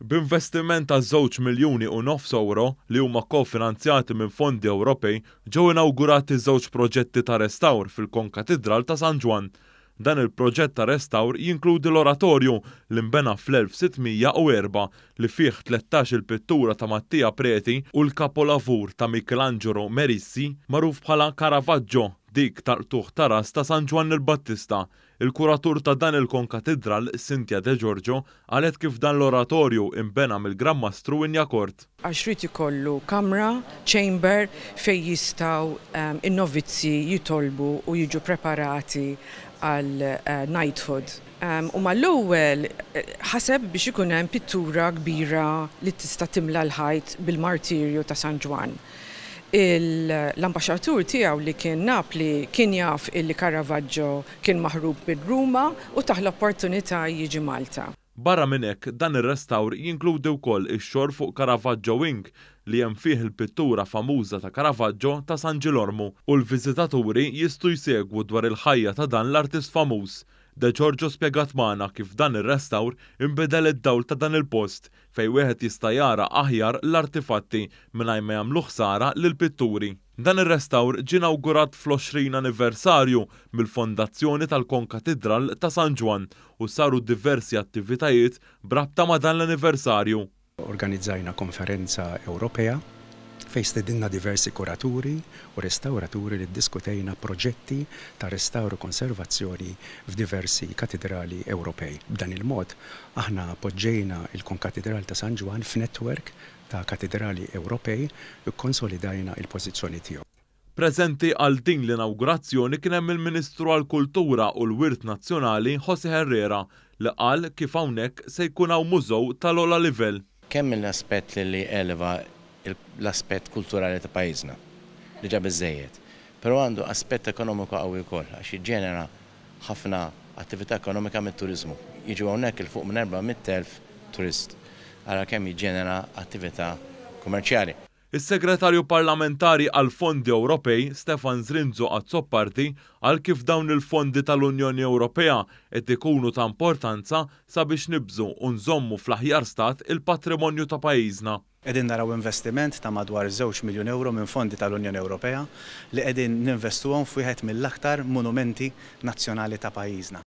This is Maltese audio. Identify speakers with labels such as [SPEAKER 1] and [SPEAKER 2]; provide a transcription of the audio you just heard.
[SPEAKER 1] B'investiment ta' 2,5 miljuni euro li huma kofinanzjati minn fondi Ewropej ġew inawgurati żewġ proġetti ta' restawr fil-Konkatedral ta' San Ġwan. Dan il-proġett ta' restawr jinkludi l-oratorju li nbena fl-1604 li fih 13 il-pittura ta' Mattia Preti u l-kapolavur ta' Michelangelo Merissi magħruf bħala Caravaggio dik tal-tuħ ta' ras ta' San Ġwan il-Battista. Il-kuratur ta' dan il-Konkatedral, Cynthia De Giorgio, qalet kif dan l-oratorju imbena mill-Gran Mastru Injakort.
[SPEAKER 2] Għax rid ikollu kamra, chamber fejn jistgħu in-novizzi jitolbu u jiġu preparati għal knighthood. U mal-ewwel ħaseb biex ikun hemm pittura kbira li tista' timla l-ħajt bil-martirju ta' San Ġwan. L-ambaxxatur tiegħu li kien Napli kien jaf illi Caravaggio kien maħrub bil-Ruma u taħ l-opportunità jiġi Malta.
[SPEAKER 1] Barra minn hekk, dan ir-restawr jinkludi wkoll ix-xogħol fuq Caravaggio Wing li hemm fih il-pittura famuża ta' Caravaggio ta' San Ġilormu u l-viżitaturi jistgħu jsegwu dwar il-ħajja ta' dan l-artist famuż. De Giorgio spjegat magħna kif dan ir-restawr inbidel id-dawl ta' dan il-post fejn wieħed jista' jara aħjar l-artifatti mingħajr ma jagħmlu ħsara lill-pitturi. Dan ir-restawr ġie inawgurat fl-20 anniversarju mill-fondazzjoni tal-Konkatedral ta' San Ġwan u saru diversi attivitajiet brabta ma' dan l-anniversarju.
[SPEAKER 3] Organizzajna konferenza Ewropea fejn stedinna diversi kuraturi u restawraturi li ddiskutejna proġetti ta' restawr u konservazzjoni f'diversi katedrali Ewropej. B'dan il-mod aħna appoġġejna il-Konkatedral ta' San Ġwan f'netwerk ta' katedrali Ewropej u konsolidajna il-pożizzjoni tiegħu.
[SPEAKER 1] Preżenti għal din l-inawgurazzjoni kien hemm il-Ministru għall-Kultura u l-Wirt Nazzjonali José Herrera li qal kif hawnhekk se jkun hawn mużew tal-ogħla livell.
[SPEAKER 4] Kemm l-aspett li eleva l-aspett kulturali ta' pajjiżna li ġab iżejjed, però għandu aspett ekonomiku qawwi wkoll għax jiġġenera ħafna attività ekonomika mit-turiżmu. Jiġu hawnhekk il fuq minn 400,000 turist, ara kemm jiġġenera attività kummerċjali.
[SPEAKER 1] Is-Segretarju Parlamentari għal Fondi Ewropej, Stefan Zrinzo Azzopparti, għal kif dawn il-fondi tal-Unjoni Ewropea qed ikunu ta' importanza sabiex nibżu u nżommu fl-aħjar stat il-patrimonju ta' pajjiżna.
[SPEAKER 5] Qegħdin naraw investiment ta' madwar 2 miljun euro minn fondi tal-Unjoni Ewropea li qegħdin ninvestuhom f'wieħed mill-aktar monumenti nazzjonali ta' pajjiżna.